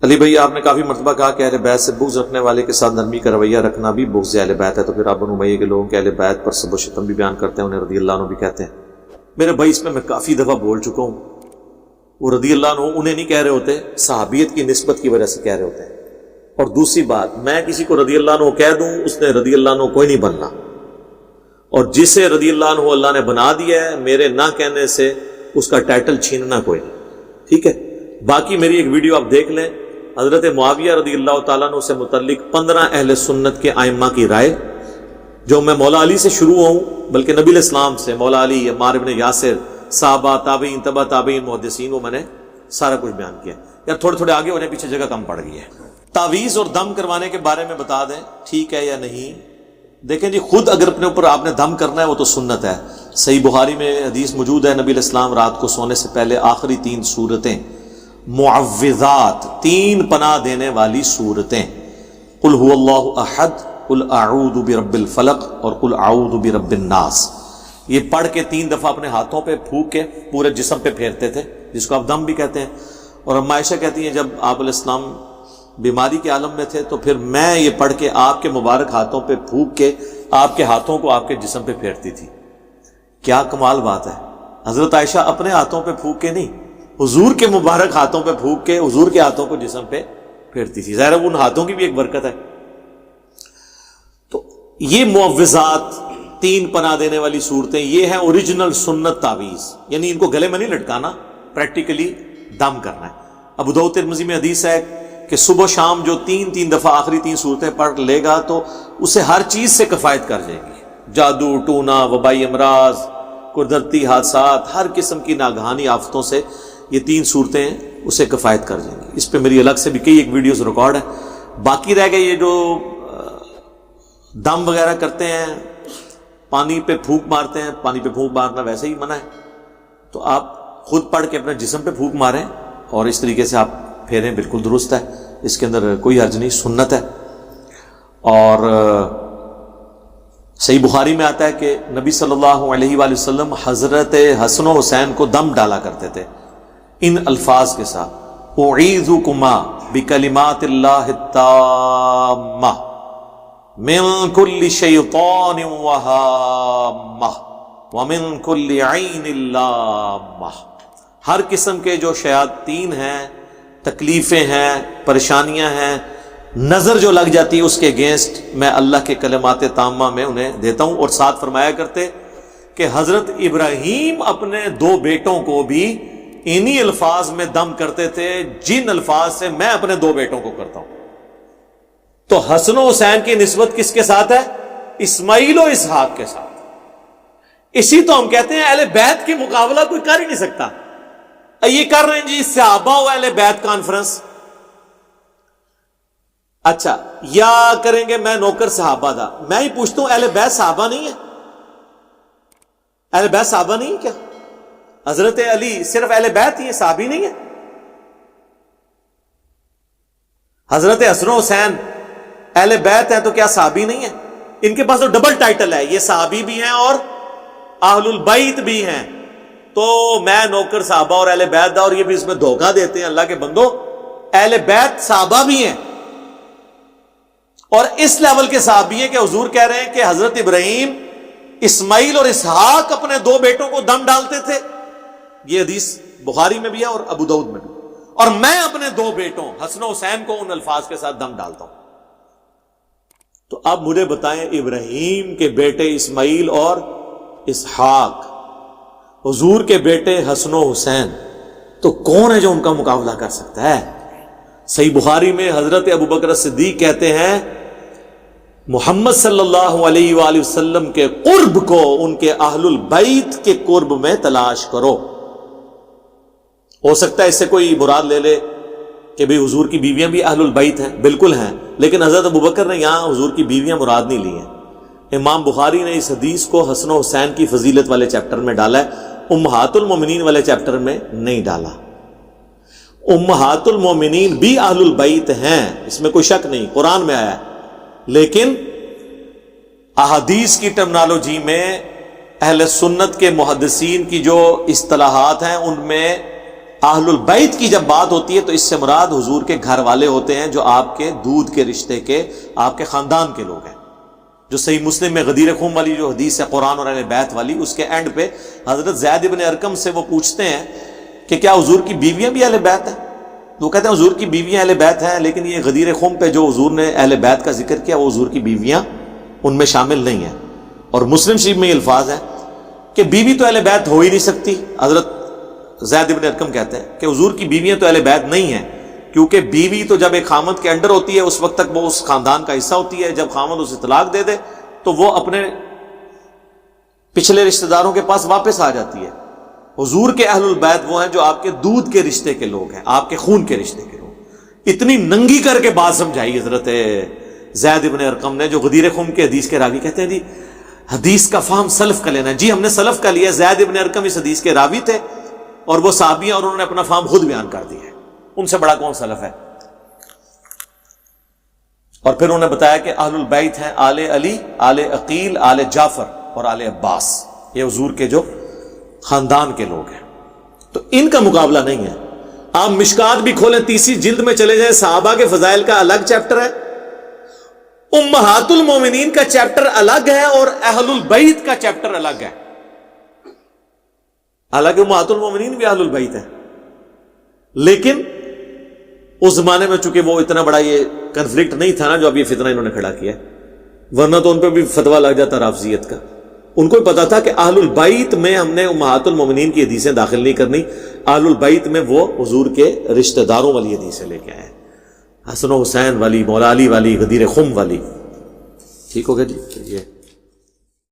علی بھائی آپ نے کافی مرتبہ کہا کہ اہل بیت سے بغض رکھنے والے کے ساتھ نرمی کا رویہ رکھنا بھی بغض اہل بیت ہے، تو پھر آپ بنو امیہ کے لوگوں کے اہل بیت پر سب و شتم بھی بیان کرتے ہیں، انہیں رضی اللہ عنہ بھی کہتے ہیں۔ میرے بھائی اس میں کافی دفعہ بول چکا ہوں، وہ رضی اللہ عنہ انہیں نہیں کہہ رہے ہوتے، صحابیت کی نسبت کی وجہ سے کہہ رہے ہوتے ہیں۔ اور دوسری بات، میں کسی کو رضی اللہ عنہ کہہ دوں، اس نے رضی اللہ عنہ کوئی نہیں بننا، اور جسے رضی اللہ عنہ اللہ نے بنا دیا ہے، میرے نہ کہنے سے اس کا ٹائٹل چھیننا کوئی نہیں، ٹھیک ہے۔ باقی میری ایک ویڈیو آپ دیکھ لیں، حضرت معاویہ رضی اللہ تعالیٰ عنہ سے متعلق 15 اہل سنت کے ائمہ کی رائے، جو میں مولا علی سے شروع ہوں، بلکہ نبی الاسلام سے، مولا علی، عمار بن یاسر، صحابہ، تابعین، تبع تابعین، محدثین، وہ میں نے سارا کچھ بیان کیا۔ یار تھوڑے تھوڑے آگے ہونے پیچھے جگہ کم پڑ گئی ہے۔ تعویذ اور دم کروانے کے بارے میں بتا دیں ٹھیک ہے یا نہیں؟ دیکھیں جی، خود اگر اپنے اوپر آپ نے دم کرنا ہے وہ تو سنت ہے۔ صحیح بخاری میں حدیث موجود ہے، نبی علیہ السلام رات کو سونے سے پہلے آخری 3 سورتیں معوذات، 3 پناہ دینے والی سورتیں، قل هو اللہ احد، قل اعوذ برب الفلق اور قل اعوذ برب الناس، یہ پڑھ کے 3 دفعہ اپنے ہاتھوں پہ پھونک کے پورے جسم پہ پھیرتے تھے، جس کو آپ دم بھی کہتے ہیں۔ اور اما عائشہ کہتی ہیں جب آپ علیہ السلام بیماری کے عالم میں تھے تو پھر میں یہ پڑھ کے آپ کے مبارک ہاتھوں پہ پھونک کے آپ کے ہاتھوں کو آپ کے جسم پہ پھیرتی تھی۔ کیا کمال بات ہے، حضرت عائشہ اپنے ہاتھوں پہ پھونک کے نہیں، حضور کے مبارک ہاتھوں پہ پھونک کے حضور کے ہاتھوں کو جسم پہ پھیرتی تھی۔ ظاہر ہے ان ہاتھوں کی بھی ایک برکت ہے۔ تو یہ معوذات، 3 پناہ دینے والی صورتیں، یہ ہیں اوریجنل سنت تعویذ، یعنی ان کو گلے میں نہیں لٹکانا، پریکٹیکلی دم کرنا ہے۔ ابو داؤد ترمذی میں حدیث ہے کہ صبح و شام جو 3 دفعہ آخری 3 صورتیں پڑھ لے گا تو اسے ہر چیز سے کفایت کر جائے گی، جادو ٹونا، وبائی امراض، قدرتی حادثات، ہر قسم کی ناگہانی آفتوں سے یہ 3 صورتیں اسے کفایت کر جائیں گی۔ اس پہ میری الگ سے بھی کئی ایک ویڈیوز ریکارڈ ہے۔ باقی رہ گئے یہ جو دم وغیرہ کرتے ہیں، پانی پہ پھونک مارتے ہیں، پانی پہ پھونک مارنا ویسے ہی منع ہے، تو آپ خود پڑھ کے اپنے جسم پہ پھونک ماریں اور اس طریقے سے آپ پھیریں، بالکل درست ہے، اس کے اندر کوئی حرج نہیں، سنت ہے۔ اور صحیح بخاری میں آتا ہے کہ نبی صلی اللہ علیہ وآلہ وسلم حضرت حسن و حسین کو دم ڈالا کرتے تھے ان الفاظ کے ساتھ، اعیذکما بکلمات اللہ التامہ من کل شیطان وہامہ ومن کل عین لامہ، ہر قسم کے جو شیاطین ہیں، تکلیفیں ہیں، پریشانیاں ہیں، نظر جو لگ جاتی ہے اس کے اگینسٹ میں اللہ کے کلمات تامہ میں انہیں دیتا ہوں۔ اور ساتھ فرمایا کرتے کہ حضرت ابراہیم اپنے 2 بیٹوں کو بھی انہی الفاظ میں دم کرتے تھے جن الفاظ سے میں اپنے 2 بیٹوں کو کرتا ہوں۔ تو حسن و حسین کی نسبت کس کے ساتھ ہے؟ اسماعیل و اسحاق کے ساتھ۔ اسی تو ہم کہتے ہیں اہل بیت کے مقابلہ کوئی کر ہی نہیں سکتا۔ یہ کر رہے ہیں جی صحابہ و اہل بیت کانفرنس، اچھا، یا کریں گے میں نوکر صحابہ دا۔ میں ہی پوچھتا ہوں، اہل بیت صحابہ نہیں ہے؟ اہل بیت صحابہ نہیں ہے کیا؟ حضرت علی صرف اہل بیت ہی ہے، صحابی نہیں ہے؟ حضرت حسن و حسین اہل بیت ہیں تو کیا صحابی نہیں ہے؟ ان کے پاس تو ڈبل ٹائٹل ہے، یہ صحابی بھی ہیں اور اہل البیت بھی ہیں۔ تو میں نوکر صحابہ اور اہل بیت دا، اور یہ بھی اس میں دھوکہ دیتے ہیں۔ اللہ کے بندو، اہل بیت صحابہ بھی ہیں، اور اس لیول کے صحابی ہیں کہ حضور کہہ رہے ہیں کہ حضرت ابراہیم، اسماعیل اور اسحاق اپنے 2 بیٹوں کو دم ڈالتے تھے۔ یہ حدیث بخاری میں بھی ہے اور ابو داؤد میں بھی، اور میں اپنے 2 بیٹوں حسن و حسین کو ان الفاظ کے ساتھ دم ڈالتا ہوں۔ تو اب مجھے بتائیں، ابراہیم کے بیٹے اسماعیل اور اسحاق، حضور کے بیٹے حسن و حسین، تو کون ہے جو ان کا مقابلہ کر سکتا ہے؟ صحیح بخاری میں حضرت ابوبکر صدیق کہتے ہیں، محمد صلی اللہ علیہ وآلہ وسلم کے قرب کو ان کے اہل البیت کے قرب میں تلاش کرو۔ ہو سکتا ہے اس سے کوئی مراد لے لے کہ بھئی حضور کی بیویاں بھی اہل البیت ہیں، بالکل ہیں، لیکن حضرت ابوبکر نے یہاں حضور کی بیویاں مراد نہیں لی ہیں۔ امام بخاری نے اس حدیث کو حسن و حسین کی فضیلت والے چیپٹر میں ڈالا ہے، امہات المومنین والے چیپٹر میں نہیں ڈالا۔ امہات المومنین بھی اہل البیت ہیں، اس میں کوئی شک نہیں، قرآن میں آیا ہے، لیکن احادیث کی ٹرمنالوجی میں اہل سنت کے محدثین کی جو اصطلاحات ہیں ان میں اہل البیت کی جب بات ہوتی ہے تو اس سے مراد حضور کے گھر والے ہوتے ہیں، جو آپ کے دودھ کے رشتے کے، آپ کے خاندان کے لوگ ہیں. جو صحیح مسلم میں غدیر خم والی جو حدیث ہے قرآن اور اہل بیت والی، اس کے اینڈ پہ حضرت زید بن ارقم سے وہ پوچھتے ہیں کہ کیا حضور کی بیویاں بھی اہل بیت ہیں؟ وہ کہتے ہیں حضور کی بیویاں اہل بیت ہیں، لیکن یہ غدیر خم پہ جو حضور نے اہل بیت کا ذکر کیا وہ حضور کی بیویاں ان میں شامل نہیں ہیں. اور مسلم شریف میں یہ الفاظ ہیں کہ بیوی تو اہل بیت ہو ہی نہیں سکتی. حضرت زید بن ارقم کہتے ہیں کہ حضور کی بیویاں تو اہل بیت نہیں ہیں، کیونکہ بیوی تو جب ایک خامد کے انڈر ہوتی ہے اس وقت تک وہ اس خاندان کا حصہ ہوتی ہے، جب خامد اسے طلاق دے دے تو وہ اپنے پچھلے رشتہ داروں کے پاس واپس آ جاتی ہے. حضور کے اہل البیت وہ ہیں جو آپ کے دودھ کے رشتے کے لوگ ہیں، آپ کے خون کے رشتے کے لوگ. اتنی ننگی کر کے بات سمجھائی حضرت زید بن ارقم نے، جو غدیر خم کے حدیث کے راوی. کہتے ہیں جی حدیث کا فہم سلف کا لینا. جی ہم نے سلف کا لیا. زید بن ارقم اس حدیث کے راوی تھے اور وہ صحابی ہیں، اور انہوں نے اپنا فہم خود بیان کر دیا ہے. ان سے بڑا کون سلف ہے؟ اور پھر انہوں نے بتایا کہ اہل البیت ہیں آل علی، آل عقیل، آل جعفر اور آل عباس. یہ حضور کے جو خاندان کے لوگ ہیں، تو ان کا مقابلہ نہیں ہے. آپ مشکات بھی کھولیں، 30 جلد میں چلے جائیں، صحابہ کے فضائل کا الگ چیپٹر ہے، امہات المومنین کا چیپٹر الگ ہے، اور اہل البیت کا چیپٹر الگ ہے. حالانکہ امہات المومنین بھی اہل البیت ہیں، لیکن اس زمانے میں چونکہ وہ اتنا بڑا یہ کنفلکٹ نہیں تھا نا جو اب یہ فتنہ انہوں نے کھڑا کیا، ورنہ تو ان پہ بھی فتویٰ لگ جاتا رافضیت کا. ان کو پتا تھا کہ اہل البیت میں ہم نے امہات المومنین کی حدیثیں داخل نہیں کرنی، اہل البیت میں وہ حضور کے رشتہ داروں والی حدیثیں لے کے آئے، حسن و حسین والی، مولا علی والی، غدیر خم والی. ٹھیک ہو گیا جی. یہ